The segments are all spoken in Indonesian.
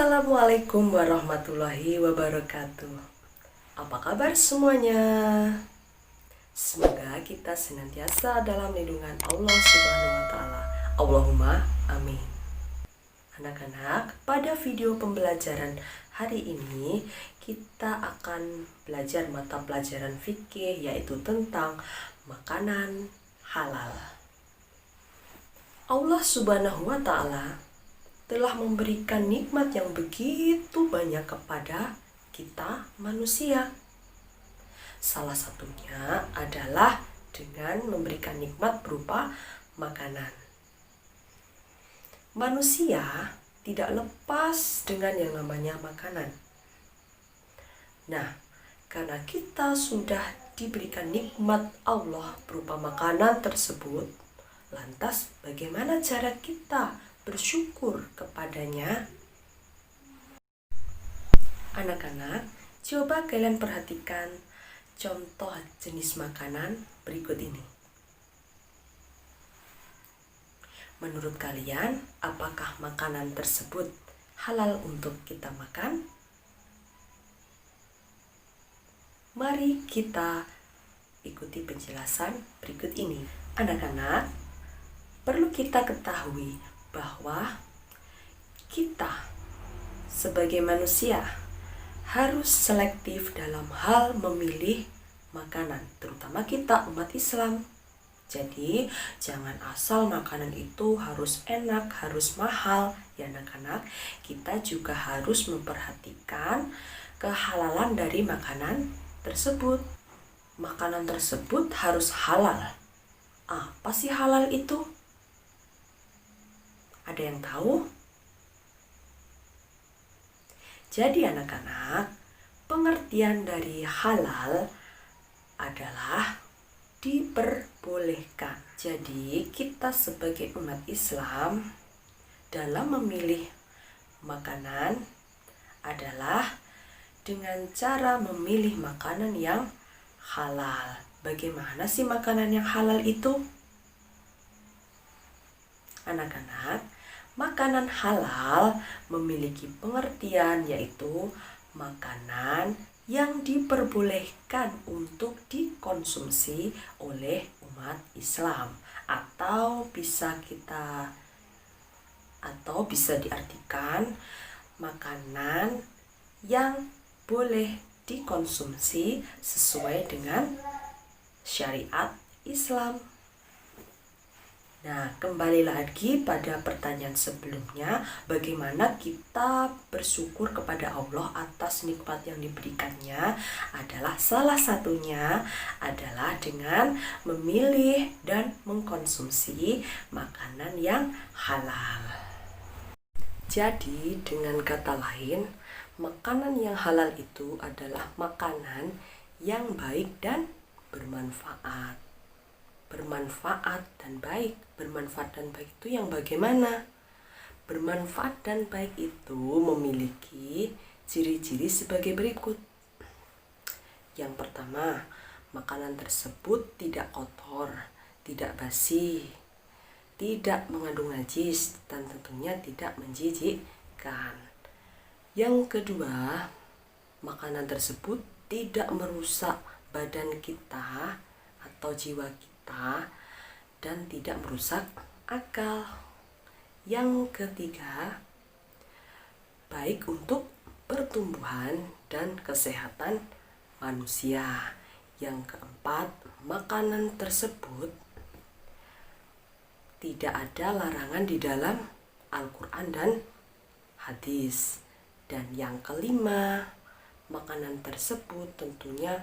Assalamualaikum warahmatullahi wabarakatuh. Apa kabar semuanya? Semoga kita senantiasa dalam lindungan Allah Subhanahu wa taala. Allahumma amin. Anak-anak, pada video pembelajaran hari ini kita akan belajar mata pelajaran fikih, yaitu tentang makanan halal. Allah Subhanahu wa taala telah memberikan nikmat yang begitu banyak kepada kita manusia. Salah satunya adalah dengan memberikan nikmat berupa makanan. Manusia tidak lepas dengan yang namanya makanan. Nah, karena kita sudah diberikan nikmat Allah berupa makanan tersebut, lantas bagaimana cara kita bersyukur kepadanya? Anak-anak, coba kalian perhatikan contoh jenis makanan berikut ini. Menurut kalian, apakah makanan tersebut halal untuk kita makan? Mari kita ikuti penjelasan berikut ini. Anak-anak, perlu kita ketahui bahwa kita sebagai manusia harus selektif dalam hal memilih makanan, terutama kita umat Islam. Jadi, jangan asal makanan itu harus enak, harus mahal, ya anak-anak. Kita juga harus memperhatikan kehalalan dari makanan tersebut. Makanan tersebut harus halal. Apa sih halal itu? Ada yang tahu? Jadi anak-anak, pengertian dari halal adalah diperbolehkan. Jadi kita sebagai umat Islam dalam memilih makanan adalah dengan cara memilih makanan yang halal. Bagaimana sih makanan yang halal itu? Anak-anak, makanan halal memiliki pengertian yaitu makanan yang diperbolehkan untuk dikonsumsi oleh umat Islam, atau bisa diartikan makanan yang boleh dikonsumsi sesuai dengan syariat Islam. Nah, kembali lagi pada pertanyaan sebelumnya, bagaimana kita bersyukur kepada Allah atas nikmat yang diberikannya adalah salah satunya adalah dengan memilih dan mengkonsumsi makanan yang halal. Jadi, dengan kata lain, makanan yang halal itu adalah makanan yang baik dan bermanfaat. Bermanfaat dan baik itu yang bagaimana? Bermanfaat dan baik itu memiliki ciri-ciri sebagai berikut. Yang pertama, makanan tersebut tidak kotor, tidak basi, tidak mengandung najis, dan tentunya tidak menjijikkan. Yang kedua, makanan tersebut tidak merusak badan kita atau jiwa kita dan tidak merusak akal. Yang ketiga, baik untuk pertumbuhan dan kesehatan manusia. Yang keempat, makanan tersebut tidak ada larangan di dalam Al-Quran dan hadis. Dan yang kelima, makanan tersebut tentunya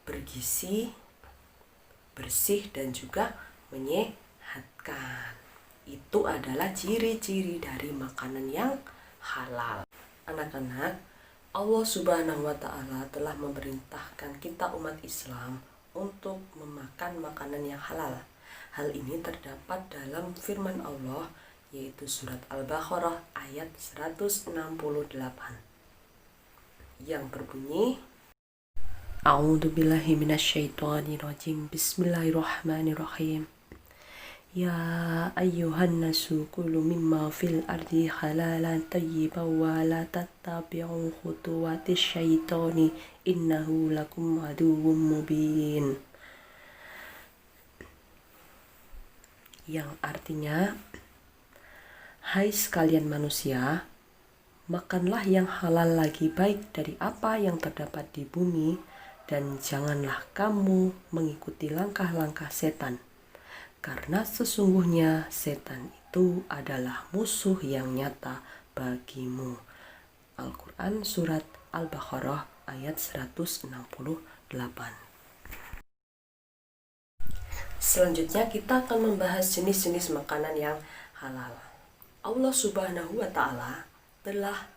bergizi, bersih, dan juga menyehatkan. Itu adalah ciri-ciri dari makanan yang halal. Anak-anak, Allah Subhanahu wa taala telah memerintahkan kita umat Islam untuk memakan makanan yang halal. Hal ini terdapat dalam firman Allah, yaitu surat Al-Baqarah ayat 168 yang berbunyi, A'udzu billahi minasyaitonir rajim. Bismillahirrahmanirrahim. Ya ayyuhan nasu kulu mimma fil ardi halalan tayyiban wa la tattabi'u khutuwatis syaitani innahu lakum aduwwum mubin. Yang artinya, hai sekalian manusia, makanlah yang halal lagi baik dari apa yang terdapat di bumi, dan janganlah kamu mengikuti langkah-langkah setan. Karena sesungguhnya setan itu adalah musuh yang nyata bagimu. Al-Quran Surat Al-Baqarah ayat 168. Selanjutnya kita akan membahas jenis-jenis makanan yang halal. Allah Subhanahu wa Ta'ala telah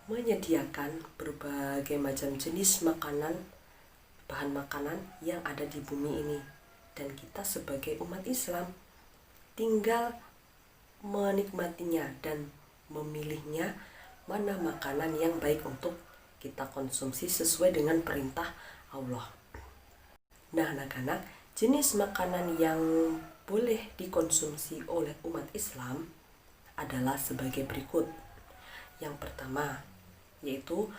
menyediakan berbagai macam jenis makanan, bahan makanan yang ada di bumi ini. Dan kita sebagai umat Islam tinggal menikmatinya dan memilihnya mana makanan yang baik untuk kita konsumsi sesuai dengan perintah Allah. Nah anak-anak, jenis makanan yang boleh dikonsumsi oleh umat Islam adalah sebagai berikut. Yang pertama yaitu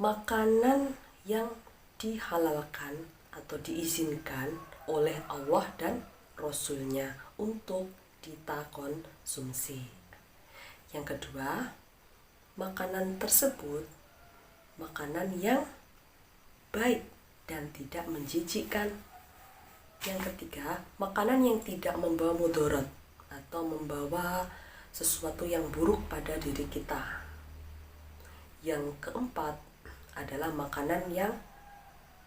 makanan yang dihalalkan atau diizinkan oleh Allah dan Rasul-Nya untuk kita konsumsi. Yang kedua, makanan tersebut makanan yang baik dan tidak menjijikkan. Yang ketiga, makanan yang tidak membawa mudarat atau membawa sesuatu yang buruk pada diri kita. Yang keempat adalah makanan yang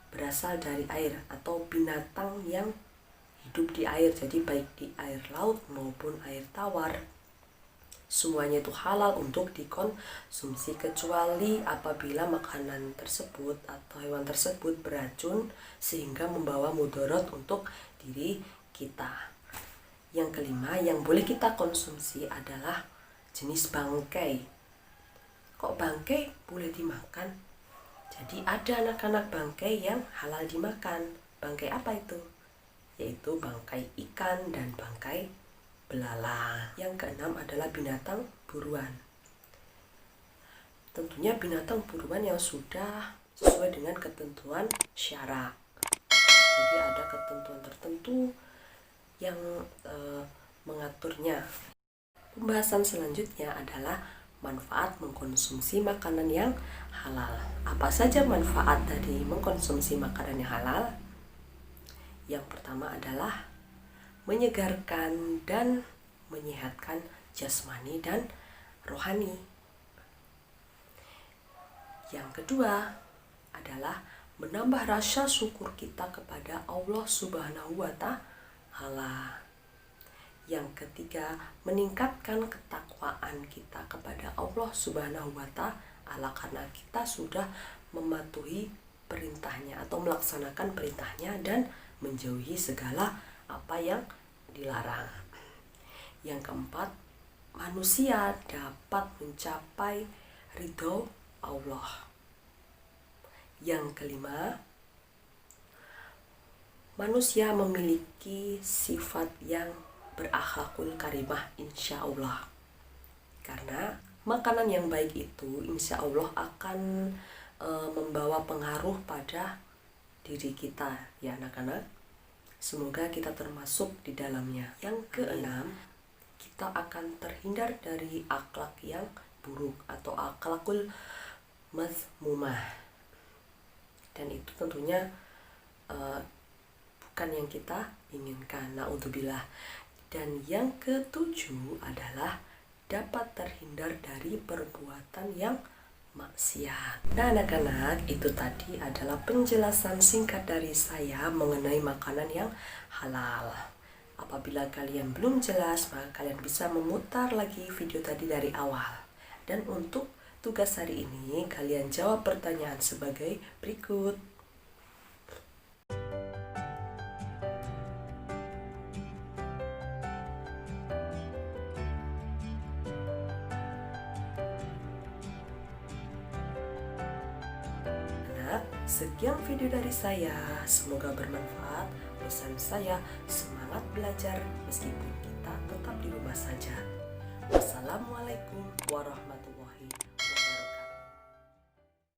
berasal dari air atau binatang yang hidup di air, jadi baik di air laut maupun air tawar, semuanya itu halal untuk dikonsumsi kecuali apabila makanan tersebut atau hewan tersebut beracun sehingga membawa mudarat untuk diri kita. Yang kelima yang boleh kita konsumsi adalah jenis bangkai. Kok bangkai boleh dimakan? Jadi ada anak-anak bangkai yang halal dimakan. Bangkai apa itu? Yaitu bangkai ikan dan bangkai belalang. Yang keenam adalah binatang buruan. Tentunya binatang buruan yang sudah sesuai dengan ketentuan syara. Jadi ada ketentuan tertentu yang mengaturnya. Pembahasan selanjutnya adalah manfaat mengkonsumsi makanan yang halal. Apa saja manfaat dari mengkonsumsi makanan yang halal? Yang pertama adalah menyegarkan dan menyehatkan jasmani dan rohani. Yang kedua adalah menambah rasa syukur kita kepada Allah Subhanahu wa Ta'ala. Yang ketiga, meningkatkan ketakwaan kita kepada Allah Subhanahu wa Ta'ala karena kita sudah mematuhi perintahnya atau melaksanakan perintahnya dan menjauhi segala apa yang dilarang. Yang keempat, manusia dapat mencapai ridho Allah. Yang kelima, manusia memiliki sifat yang berakhlakul karimah insya Allah. Karena makanan yang baik itu insya Allah akan membawa pengaruh pada diri kita ya anak-anak. Semoga kita termasuk di dalamnya. Yang keenam, kita akan terhindar dari akhlak yang buruk atau akhlakul mazmumah. Dan itu tentunya bukan yang kita inginkan. Na'udzubillah. Dan yang ketujuh adalah dapat terhindar dari perbuatan yang maksiat. Nah anak-anak, itu tadi adalah penjelasan singkat dari saya mengenai makanan yang halal. Apabila kalian belum jelas, maka kalian bisa memutar lagi video tadi dari awal. Dan untuk tugas hari ini, kalian jawab pertanyaan sebagai berikut. Sekian video dari saya, semoga bermanfaat. pesan saya, semangat belajar meskipun kita tetap di rumah saja. Wassalamualaikum warahmatullahi